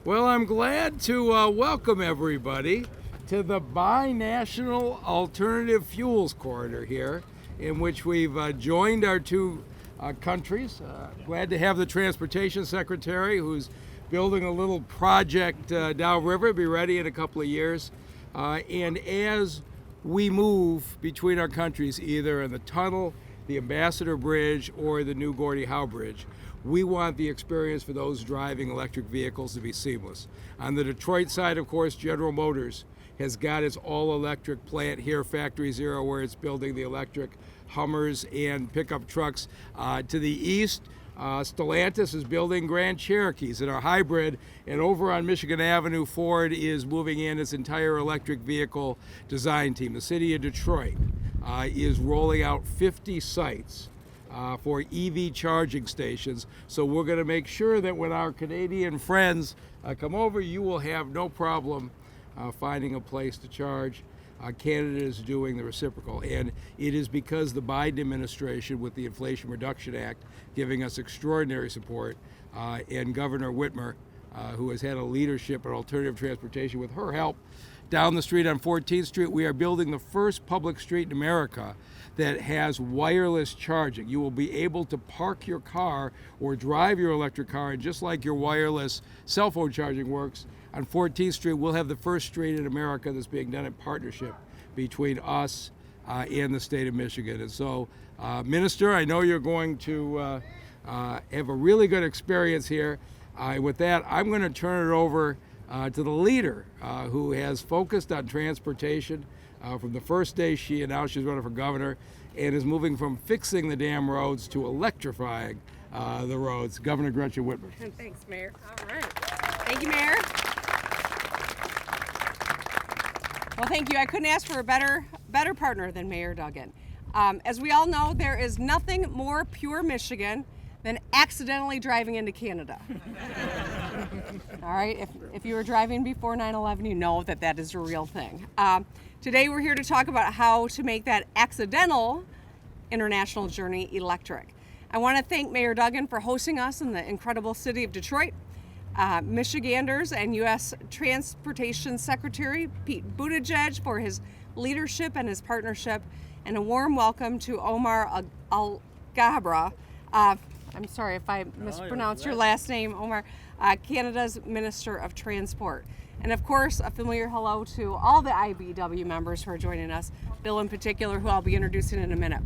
Well, I'm glad to welcome everybody to the Binational Alternative Fuels Corridor here, in which we've joined our two countries. Glad to have the Transportation Secretary, who's building a little project downriver, be ready in a couple of years. And as we move between our countries, either in the tunnel, the Ambassador Bridge, or the new Gordie Howe Bridge, we want the experience for those driving electric vehicles to be seamless. On the Detroit side, of course, General Motors has got its all-electric plant here, Factory Zero, where it's building the electric Hummers and pickup trucks. To the east, Stellantis is building Grand Cherokees that are hybrid, and over on Michigan Avenue, Ford is moving in its entire electric vehicle design team. The city of Detroit is rolling out 50 sites for EV charging stations. So we're going to make sure that when our Canadian friends come over, you will have no problem finding a place to charge. Canada is doing the reciprocal, and it is because the Biden administration, with the Inflation Reduction Act, giving us extraordinary support, and Governor Whitmer, who has had a leadership in alternative transportation, with her help, down the street on 14th Street, we are building the first public street in America that has wireless charging. You will be able to park your car or drive your electric car, and just like your wireless cell phone charging works, on 14th Street, we'll have the first street in America that's being done in partnership between us and the state of Michigan. And so, Minister, I know you're going to have a really good experience here. With that, I'm going to turn it over to the leader who has focused on transportation from the first day she announced she's running for governor, and is moving from fixing the damn roads to electrifying the roads, Governor Gretchen Whitmer. Thanks, Mayor. All right. Thank you, Mayor. Well, thank you. I couldn't ask for a better partner than Mayor Duggan. As we all know, there is nothing more pure Michigan than accidentally driving into Canada. All right, if you were driving before 9/11, you know that is a real thing. Today we're here to talk about how to make that accidental international journey electric. I want to thank Mayor Duggan for hosting us in the incredible city of Detroit, Michiganders, and U.S. Transportation Secretary Pete Buttigieg for his leadership and his partnership, and a warm welcome to Omar Alghabra. I'm sorry if I mispronounced your last name, Omar, Canada's Minister of Transport. And of course, a familiar hello to all the IBEW members who are joining us, Bill in particular, who I'll be introducing in a minute.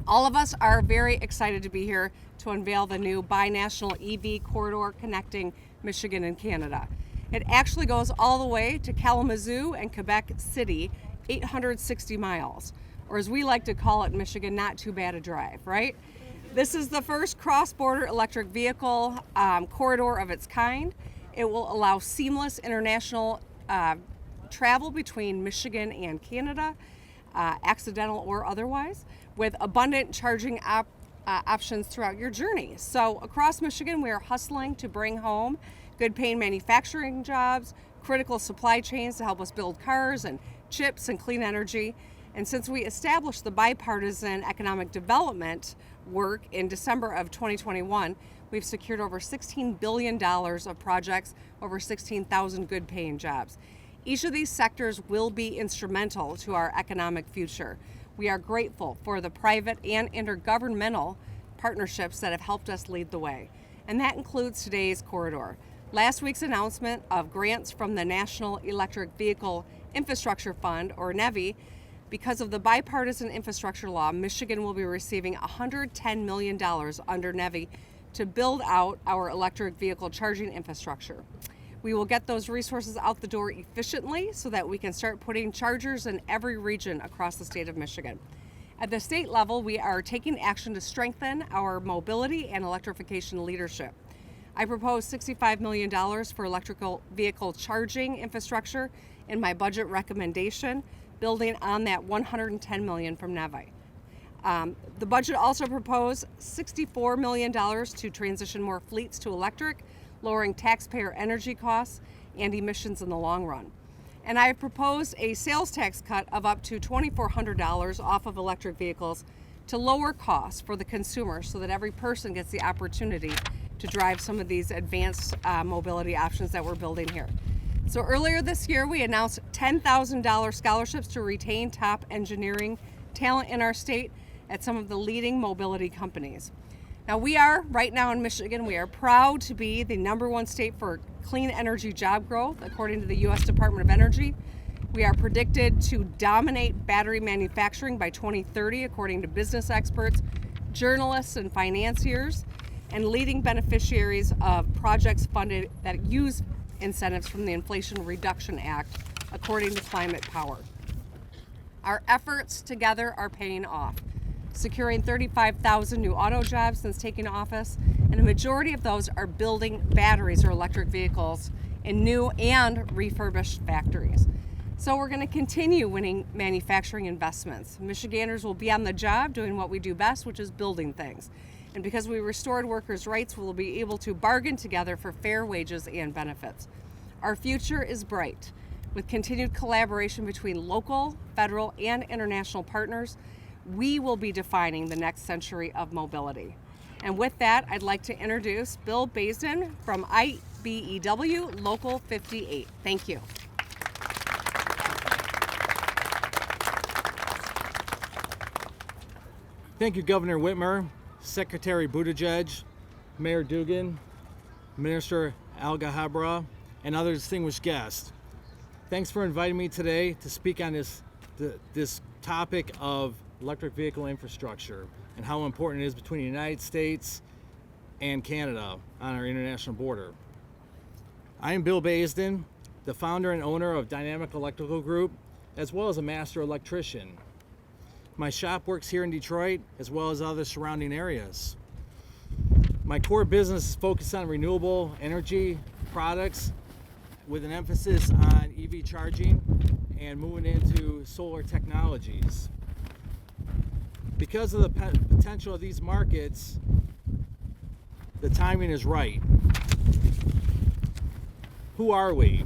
All of us are very excited to be here to unveil the new binational EV corridor connecting Michigan and Canada. It actually goes all the way to Kalamazoo and Quebec City, 860 miles, or as we like to call it in Michigan, not too bad a drive, right? This is the first cross-border electric vehicle corridor of its kind. It will allow seamless international travel between Michigan and Canada, accidental or otherwise, with abundant charging options throughout your journey. So across Michigan, we are hustling to bring home good-paying manufacturing jobs, critical supply chains to help us build cars and chips and clean energy. And since we established the bipartisan economic development work in December of 2021, we've secured over $16 billion of projects, over 16,000 good-paying jobs. Each of these sectors will be instrumental to our economic future. We are grateful for the private and intergovernmental partnerships that have helped us lead the way. And that includes today's corridor. Last week's announcement of grants from the National Electric Vehicle Infrastructure Fund, or NEVI. Because of the bipartisan infrastructure law, Michigan will be receiving $110 million under NEVI to build out our electric vehicle charging infrastructure. We will get those resources out the door efficiently so that we can start putting chargers in every region across the state of Michigan. At the state level, we are taking action to strengthen our mobility and electrification leadership. I propose $65 million for electrical vehicle charging infrastructure in my budget recommendation, building on that $110 million from NEVI. The budget also proposed $64 million to transition more fleets to electric, lowering taxpayer energy costs and emissions in the long run. And I have proposed a sales tax cut of up to $2,400 off of electric vehicles to lower costs for the consumer so that every person gets the opportunity to drive some of these advanced mobility options that we're building here. So earlier this year, we announced $10,000 scholarships to retain top engineering talent in our state at some of the leading mobility companies. Now right now in Michigan, we are proud to be the #1 state for clean energy job growth, according to the U.S. Department of Energy. We are predicted to dominate battery manufacturing by 2030, according to business experts, journalists, and financiers, and leading beneficiaries of projects funded that use incentives from the Inflation Reduction Act, according to Climate Power. Our efforts together are paying off, securing 35,000 new auto jobs since taking office, and a majority of those are building batteries or electric vehicles in new and refurbished factories. So we're going to continue winning manufacturing investments. Michiganders will be on the job doing what we do best, which is building things. And because we restored workers' rights, we'll be able to bargain together for fair wages and benefits. Our future is bright. With continued collaboration between local, federal, and international partners, we will be defining the next century of mobility. And with that, I'd like to introduce Bill Baisden from IBEW Local 58. Thank you. Thank you, Governor Whitmer, Secretary Buttigieg, Mayor Duggan, Minister Alghabra, and other distinguished guests. Thanks for inviting me today to speak on this topic of electric vehicle infrastructure and how important it is between the United States and Canada on our international border. I am Bill Baisden, the founder and owner of Dynamic Electrical Group, as well as a master electrician. My shop works here in Detroit, as well as other surrounding areas. My core business is focused on renewable energy products with an emphasis on EV charging and moving into solar technologies. Because of the potential of these markets, the timing is right. Who are we?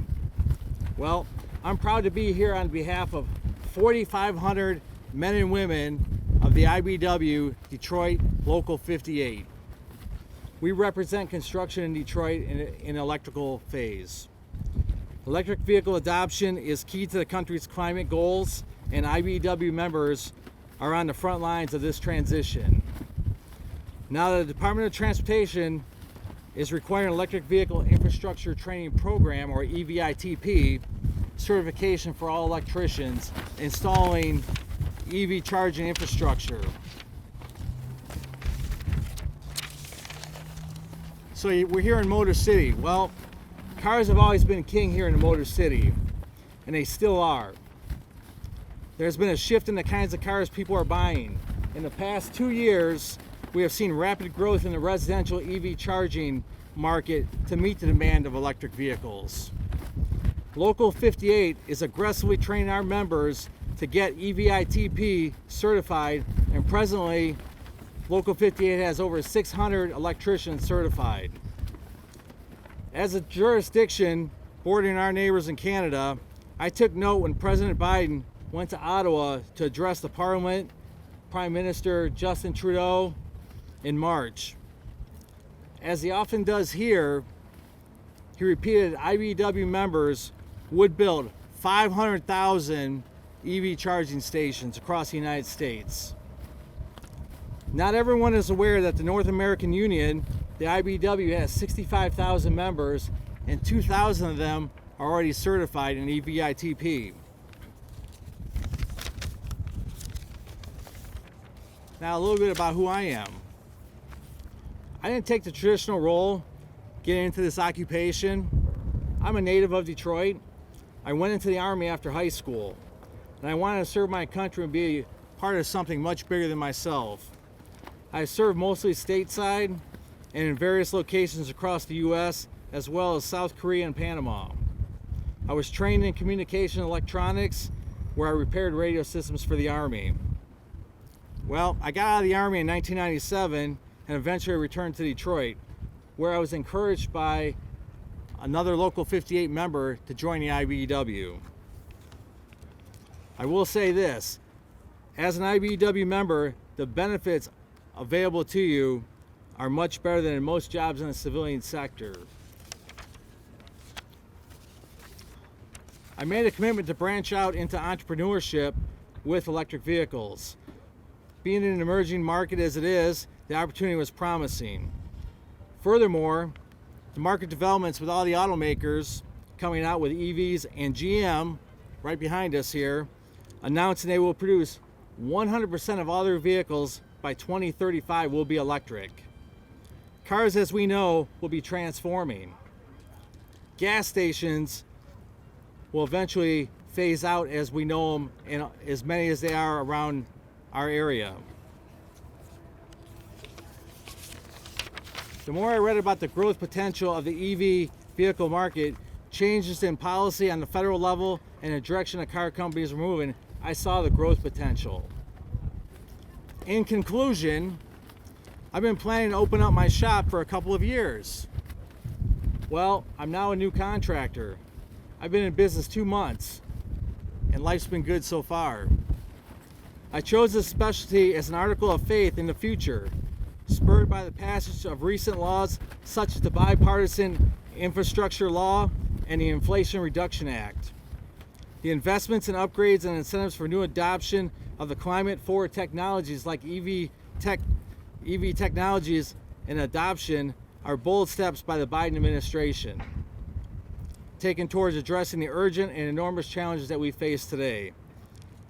Well, I'm proud to be here on behalf of 4,500 men and women of the IBEW Detroit Local 58. We represent construction in Detroit in electrical phase. Electric vehicle adoption is key to the country's climate goals, and IBEW members are on the front lines of this transition. Now, the Department of Transportation is requiring electric vehicle infrastructure training program, or EVITP, certification for all electricians installing EV charging infrastructure. So we're here in Motor City. Well, cars have always been king here in the Motor City, and they still are. There's been a shift in the kinds of cars people are buying. In the past 2 years, we have seen rapid growth in the residential EV charging market to meet the demand of electric vehicles. Local 58 is aggressively training our members to get EVITP certified, and presently Local 58 has over 600 electricians certified. As a jurisdiction bordering our neighbors in Canada, I took note when President Biden went to Ottawa to address the Parliament, Prime Minister Justin Trudeau, in March. As he often does here, he repeated IBEW members would build 500,000 EV charging stations across the United States. Not everyone is aware that the North American Union, the IBEW, has 65,000 members, and 2,000 of them are already certified in EVITP. Now, a little bit about who I am. I didn't take the traditional role getting into this occupation. I'm a native of Detroit. I went into the Army after high school, and I wanted to serve my country and be part of something much bigger than myself. I served mostly stateside and in various locations across the U.S., as well as South Korea and Panama. I was trained in communication electronics, where I repaired radio systems for the Army. Well, I got out of the Army in 1997 and eventually returned to Detroit, where I was encouraged by another Local 58 member to join the IBEW. I will say this, as an IBEW member, the benefits available to you are much better than most jobs in the civilian sector. I made a commitment to branch out into entrepreneurship with electric vehicles. Being an emerging market as it is, the opportunity was promising. Furthermore, the market developments with all the automakers coming out with EVs and GM, right behind us here, announcing they will produce 100% of all their vehicles by 2035 will be electric. Cars, as we know, will be transforming. Gas stations will eventually phase out as we know them, and as many as they are around our area. The more I read about the growth potential of the EV vehicle market, changes in policy on the federal level, and the direction the car companies are moving, I saw the growth potential. In conclusion, I've been planning to open up my shop for a couple of years. Well, I'm now a new contractor. I've been in business 2 months, and life's been good so far. I chose this specialty as an article of faith in the future, spurred by the passage of recent laws such as the Bipartisan Infrastructure Law and the Inflation Reduction Act. The investments and upgrades and incentives for new adoption of the climate-forward technologies like EV technologies and adoption are bold steps by the Biden administration, taken towards addressing the urgent and enormous challenges that we face today.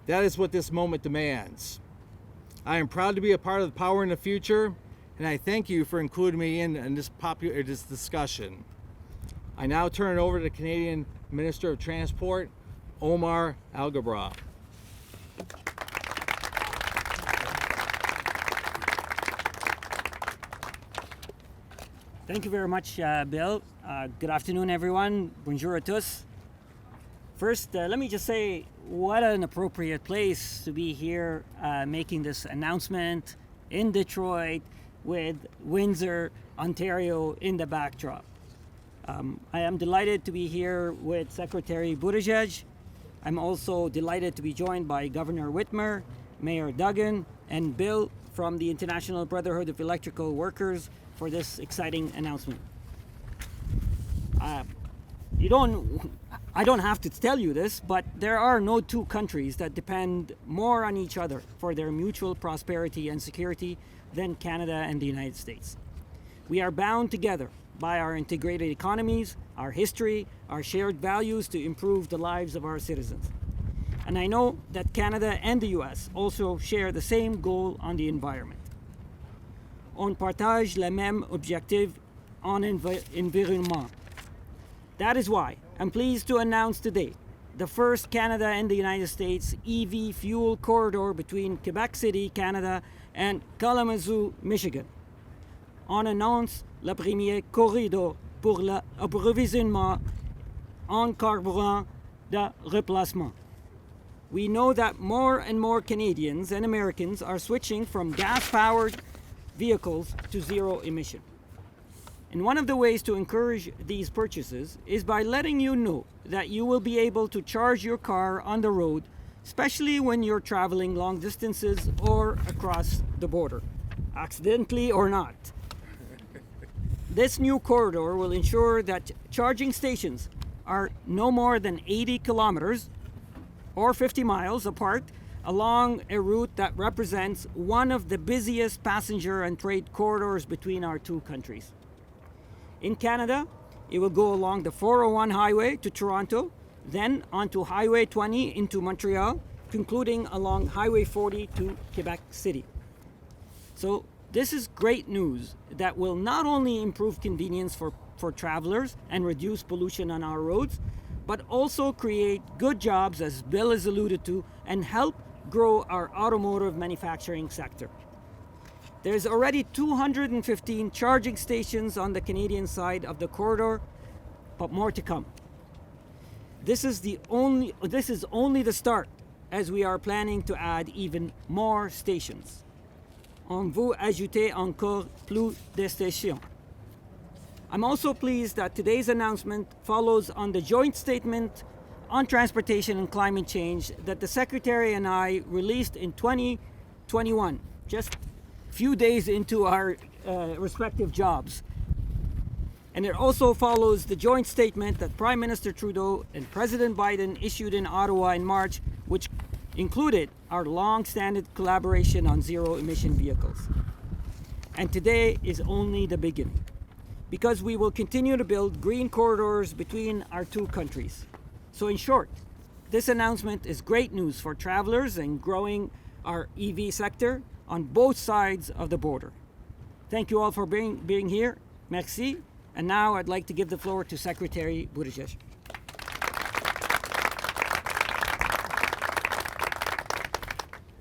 That is what this moment demands. I am proud to be a part of the Power in the Future, and I thank you for including me in this discussion. I now turn it over to the Canadian Minister of Transport, Omar Alghabra. Thank you very much, Bill. Good afternoon, everyone. Bonjour à tous. First, let me just say what an appropriate place to be here making this announcement in Detroit with Windsor, Ontario in the backdrop. I am delighted to be here with Secretary Buttigieg. I'm also delighted to be joined by Governor Whitmer, Mayor Duggan, and Bill from the International Brotherhood of Electrical Workers for this exciting announcement. I don't have to tell you this, but there are no two countries that depend more on each other for their mutual prosperity and security than Canada and the United States. We are bound together by our integrated economies, our history, our shared values to improve the lives of our citizens. And I know that Canada and the US also share the same goal on the environment. On partage le même objectif en environnement. That is why I'm pleased to announce today the first Canada and the United States EV fuel corridor between Quebec City, Canada, and Kalamazoo, Michigan. On annonce le premier corridor pour l'approvisionnement en carburant de remplacement. We know that more and more Canadians and Americans are switching from gas-powered vehicles to zero emission. And one of the ways to encourage these purchases is by letting you know that you will be able to charge your car on the road, especially when you're traveling long distances or across the border, accidentally or not. This new corridor will ensure that charging stations are no more than 80 kilometers or 50 miles apart along a route that represents one of the busiest passenger and trade corridors between our two countries. In Canada, it will go along the 401 highway to Toronto, then onto Highway 20 into Montreal, concluding along Highway 40 to Quebec City. So this is great news that will not only improve convenience for travelers and reduce pollution on our roads, but also create good jobs, as Bill has alluded to, and help grow our automotive manufacturing sector. There's already 215 charging stations on the Canadian side of the corridor, but more to come. This is only the start, as we are planning to add even more stations. On veut ajouter encore plus de stations. I'm also pleased that today's announcement follows on the joint statement on transportation and climate change that the Secretary and I released in 2021, just a few days into our respective jobs. And it also follows the joint statement that Prime Minister Trudeau and President Biden issued in Ottawa in March, which included our long-standing collaboration on zero-emission vehicles. And today is only the beginning, because we will continue to build green corridors between our two countries. So in short, this announcement is great news for travelers and growing our EV sector on both sides of the border. Thank you all for being here. Merci. And now I'd like to give the floor to Secretary Buttigieg.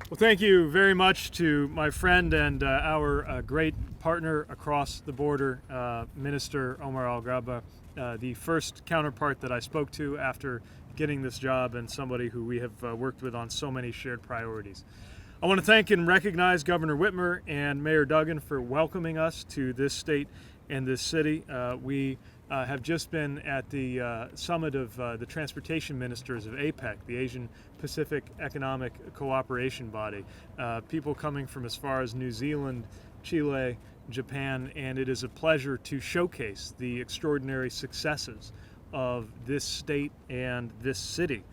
Well, thank you very much to my friend and our great partner across the border, Minister Omar Alghabra, the first counterpart that I spoke to after getting this job and somebody who we have worked with on so many shared priorities. I want to thank and recognize Governor Whitmer and Mayor Duggan for welcoming us to this state and this city. We have just been at the summit of the transportation ministers of APEC, the Asian Pacific Economic Cooperation body. People coming from as far as New Zealand, Chile, Japan, and it is a pleasure to showcase the extraordinary successes of this state and this city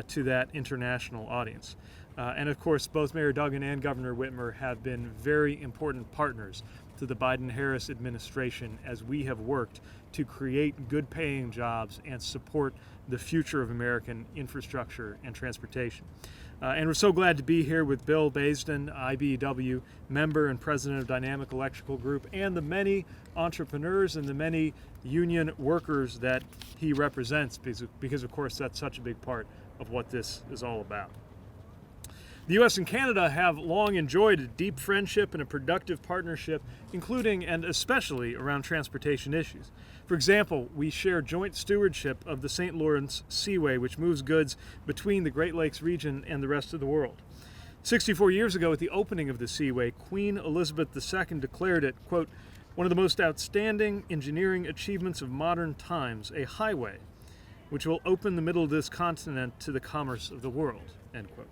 to that international audience. And of course, both Mayor Duggan and Governor Whitmer have been very important partners to the Biden-Harris administration as we have worked to create good-paying jobs and support the future of American infrastructure and transportation. And we're so glad to be here with Bill Baisden, IBEW member and president of Dynamic Electrical Group, and the many entrepreneurs and the many union workers that he represents, because of course that's such a big part of what this is all about. The U.S. and Canada have long enjoyed a deep friendship and a productive partnership, including and especially around transportation issues. For example, we share joint stewardship of the St. Lawrence Seaway, which moves goods between the Great Lakes region and the rest of the world. 64 years ago, at the opening of the Seaway, Queen Elizabeth II declared it, quote, one of the most outstanding engineering achievements of modern times, a highway which will open the middle of this continent to the commerce of the world, end quote.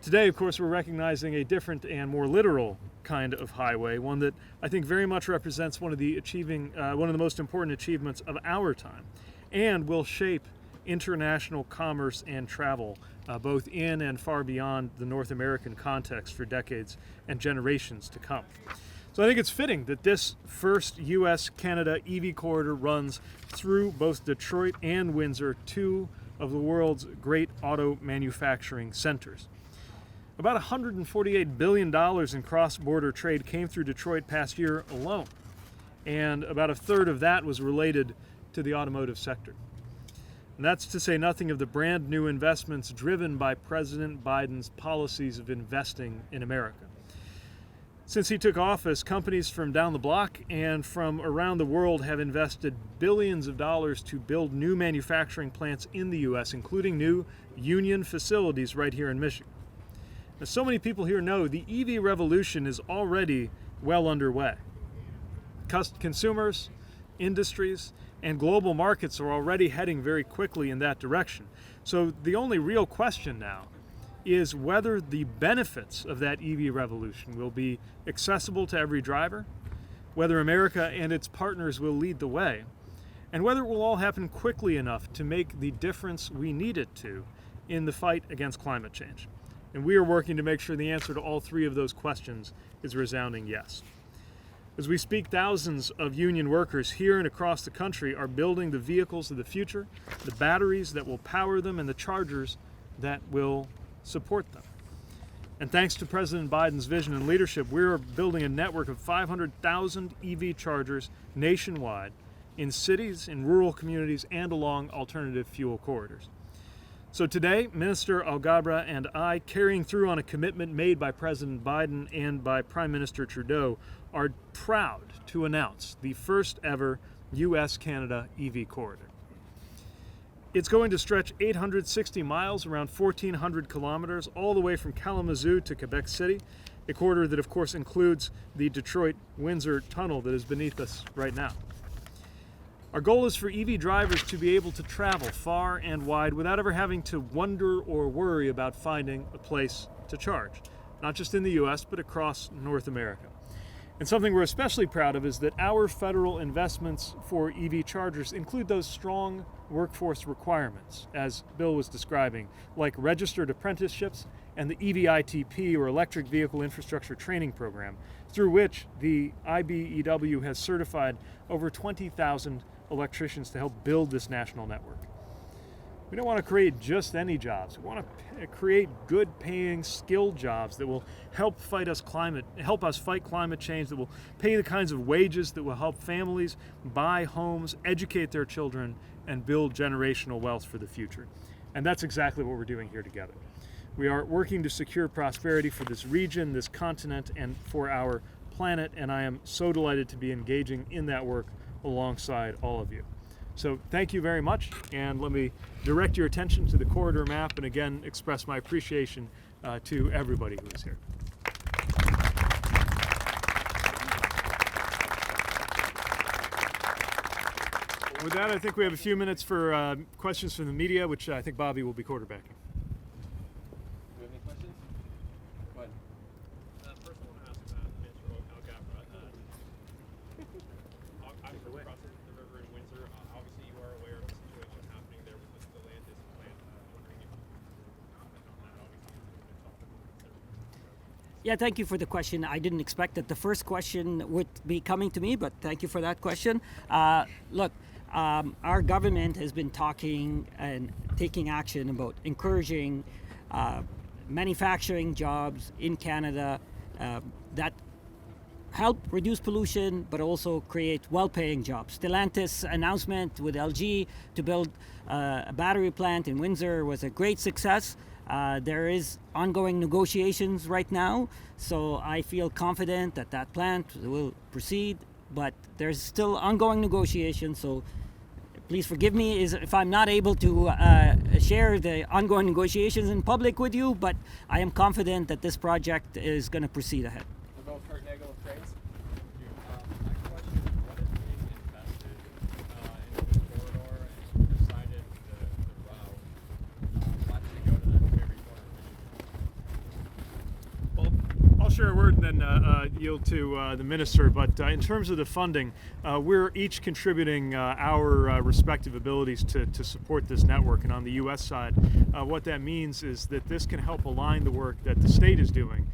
Today, of course, we're recognizing a different and more literal kind of highway, one that I think very much represents one of the most important achievements of our time, and will shape international commerce and travel, both in and far beyond the North American context for decades and generations to come. So I think it's fitting that this first U.S. Canada EV corridor runs through both Detroit and Windsor, two of the world's great auto manufacturing centers. About $148 billion in cross-border trade came through Detroit past year alone, and about a third of that was related to the automotive sector. And that's to say nothing of the brand new investments driven by President Biden's policies of investing in America. Since he took office, companies from down the block and from around the world have invested billions of dollars to build new manufacturing plants in the U.S., including new union facilities right here in Michigan. As so many people here know, the EV revolution is already well underway. Consumers, industries, and global markets are already heading very quickly in that direction. So the only real question now is whether the benefits of that EV revolution will be accessible to every driver, whether America and its partners will lead the way, and whether it will all happen quickly enough to make the difference we need it to in the fight against climate change. And we are working to make sure the answer to all three of those questions is a resounding yes. As we speak, thousands of union workers here and across the country are building the vehicles of the future, the batteries that will power them, and the chargers that will support them. And thanks to President Biden's vision and leadership, we're building a network of 500,000 EV chargers nationwide in cities, in rural communities, and along alternative fuel corridors. So today, Minister Alghabra and I, carrying through on a commitment made by President Biden and by Prime Minister Trudeau, are proud to announce the first ever U.S. Canada EV corridor. It's going to stretch 860 miles, around 1,400 kilometers, all the way from Kalamazoo to Quebec City, a corridor that of course includes the Detroit-Windsor tunnel that is beneath us right now. Our goal is for EV drivers to be able to travel far and wide without ever having to wonder or worry about finding a place to charge, not just in the U.S., but across North America. And something we're especially proud of is that our federal investments for EV chargers include those strong workforce requirements, as Bill was describing, like registered apprenticeships and the EVITP, or Electric Vehicle Infrastructure Training Program, through which the IBEW has certified over 20,000 electricians to help build this national network. We don't want to create just any jobs. We want to create good paying, skilled jobs that will help us fight climate change, that will pay the kinds of wages that will help families buy homes, educate their children, and build generational wealth for the future. And that's exactly what we're doing here together. We are working to secure prosperity for this region, this continent, and for our planet, and I am so delighted to be engaging in that work alongside all of you. So thank you very much, and let me direct your attention to the corridor map and again express my appreciation to everybody who is here. With that, I think we have a few minutes for questions from the media, which I think Bobby will be quarterbacking. Do you have any questions? Go ahead. First, I want to ask Minister Alghabra. Obviously, crossing the river in Windsor, obviously you are aware of the situation happening there with the Stellantis plant. Wondering if you can comment on that. Obviously, it's been topical. Yeah, thank you for the question. I didn't expect that the first question would be coming to me, but thank you for that question. Look, our government has been talking and taking action about encouraging manufacturing jobs in Canada that help reduce pollution, but also create well-paying jobs. Stellantis' announcement with LG to build a battery plant in Windsor was a great success. There is ongoing negotiations right now, so I feel confident that that plant will proceed, but there's still ongoing negotiations, so please forgive me if I'm not able to share the ongoing negotiations in public with you, but I am confident that this project is going to proceed ahead. We'll go with Kurt Nagel with Trace. My question is, what is being invested into the corridor and who decided the route? Why did they go to that very corner? Well, I'll share a word and then yield to the minister, but in terms of the funding, we're each contributing our respective abilities to support this network. And on the U.S. side, what that means is that this can help align the work that the state is doing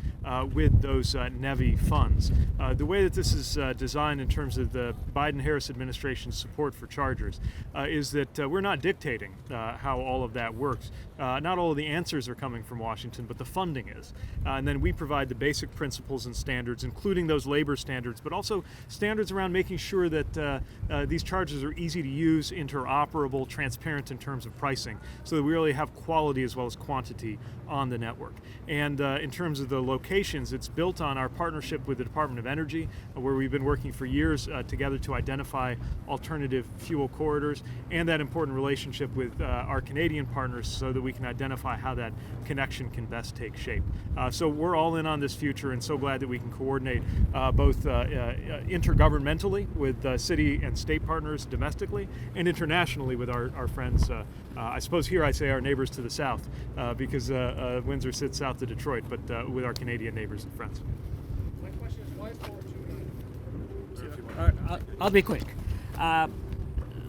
with those NEVI funds. The way that this is designed in terms of the Biden-Harris administration's support for chargers is that we're not dictating how all of that works. Not all of the answers are coming from Washington, but the funding is. And then we provide the basic principles and standards, including those labor standards, but also standards around making sure that these chargers are easy to use, interoperable, transparent in terms of pricing, so that we really have quality as well as quantity on the network. And in terms of the locations, it's built on our partnership with the Department of Energy, where we've been working for years together to identify alternative fuel corridors, and that important relationship with our Canadian partners so that we can identify how that connection can best take shape. So we're all in on this future, and so glad that we can coordinate both intergovernmentally with city and state partners domestically, and internationally with our friends, I suppose here I say our neighbors to the south, because Windsor sits south of Detroit, but with our Canadian neighbors and friends. My question is, why is 429? I'll be quick.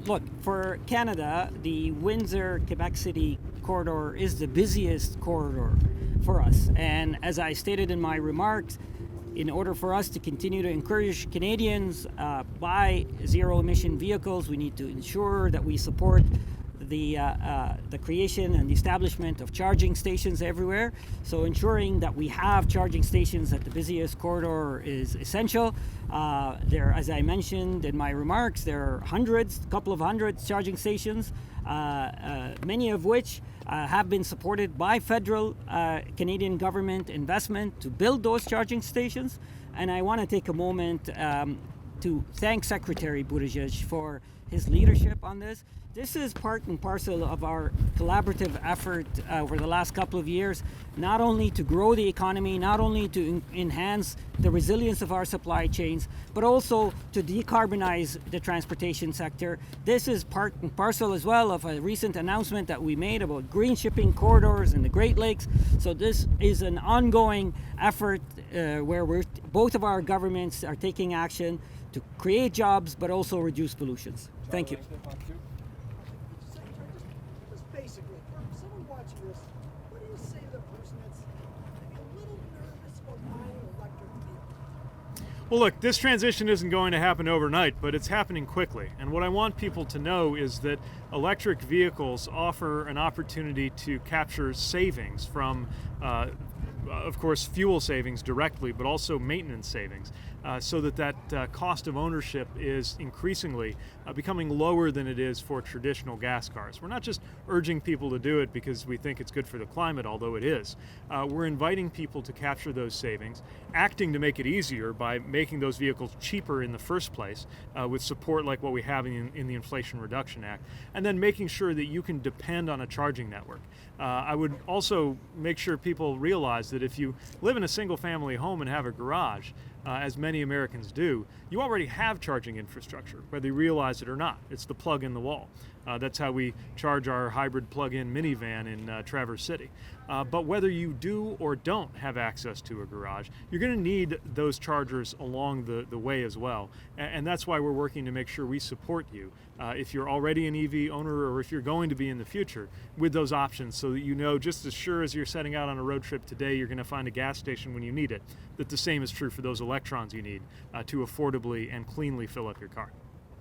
Look, for Canada, the Windsor-Quebec City corridor is the busiest corridor for us. And as I stated in my remarks, in order for us to continue to encourage Canadians buy zero-emission vehicles, we need to ensure that we support the creation and the establishment of charging stations everywhere. So ensuring that we have charging stations at the busiest corridor is essential. There, as I mentioned in my remarks, there are a couple of hundreds charging stations, many of which have been supported by federal Canadian government investment to build those charging stations. And I want to take a moment to thank Secretary Buttigieg for his leadership on this. This is part and parcel of our collaborative effort over the last couple of years, not only to grow the economy, not only to enhance the resilience of our supply chains, but also to decarbonize the transportation sector. This is part and parcel as well of a recent announcement that we made about green shipping corridors in the Great Lakes. So this is an ongoing effort where we're both of our governments are taking action to create jobs but also reduce pollutions. Thank you. Secretary, just basically, for someone watching this, what do you say to the person that's maybe a little nervous about buying an electric vehicle? Well, look, this transition isn't going to happen overnight, but it's happening quickly. And what I want people to know is that electric vehicles offer an opportunity to capture savings from of course, fuel savings directly, but also maintenance savings, so that cost of ownership is increasingly becoming lower than it is for traditional gas cars. We're not just urging people to do it because we think it's good for the climate, although it is. We're inviting people to capture those savings, acting to make it easier by making those vehicles cheaper in the first place, with support like what we have in the Inflation Reduction Act, and then making sure that you can depend on a charging network. I would also make sure people realize that if you live in a single-family home and have a garage, as many Americans do, you already have charging infrastructure, whether you realize it or not. It's the plug in the wall. That's how we charge our hybrid plug-in minivan in Traverse City. But whether you do or don't have access to a garage, you're going to need those chargers along the way as well. And that's why we're working to make sure we support you, if you're already an EV owner or if you're going to be in the future, with those options, so that you know, just as sure as you're setting out on a road trip today, you're going to find a gas station when you need it, that the same is true for those electrons you need to affordably and cleanly fill up your car.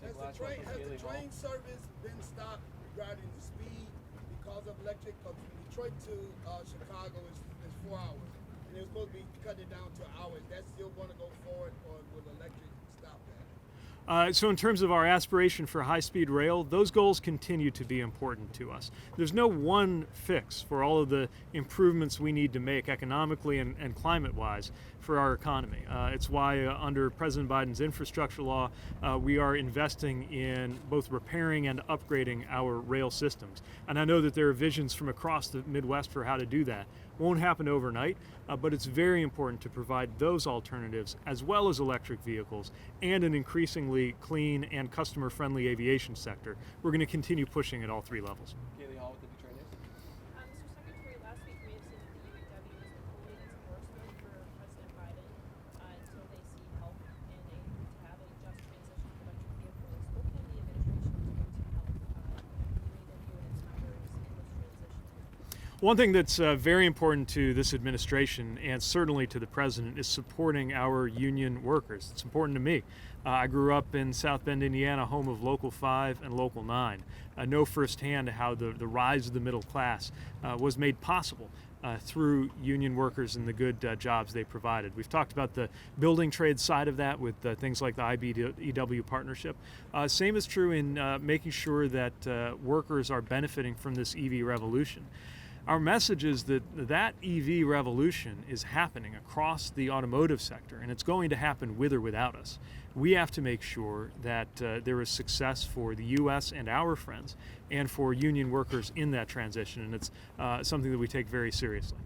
Has the train service been stopped regarding the speed because of electric? Because from Detroit to Chicago is 4 hours, and it was supposed to be cutting it down to an hour. Is that still going to go forward, or will electric stop that? So in terms of our aspiration for high-speed rail, those goals continue to be important to us. There's no one fix for all of the improvements we need to make economically and climate-wise for our economy. It's why under President Biden's infrastructure law, we are investing in both repairing and upgrading our rail systems. And I know that there are visions from across the Midwest for how to do that. Won't happen overnight, but it's very important to provide those alternatives as well as electric vehicles and an increasingly clean and customer-friendly aviation sector. We're going to continue pushing at all three levels. Kaylee Hall with the Detroit News. Mr. Secretary, last week we have seen that the UAW is withholding its endorsement for President Biden until they see help to have a just transition to electric vehicles. What can the administration do to help the UAW and its members in this transition? One thing that's very important to this administration and certainly to the president is supporting our union workers. It's important to me. I grew up in South Bend, Indiana, home of Local 5 and Local 9. I know firsthand how the rise of the middle class was made possible through union workers and the good jobs they provided. We've talked about the building trade side of that with things like the IBEW partnership. Same is true in making sure that workers are benefiting from this EV revolution. Our message is that EV revolution is happening across the automotive sector, and it's going to happen with or without us. We have to make sure that there is success for the U.S. and our friends and for union workers in that transition, and it's something that we take very seriously.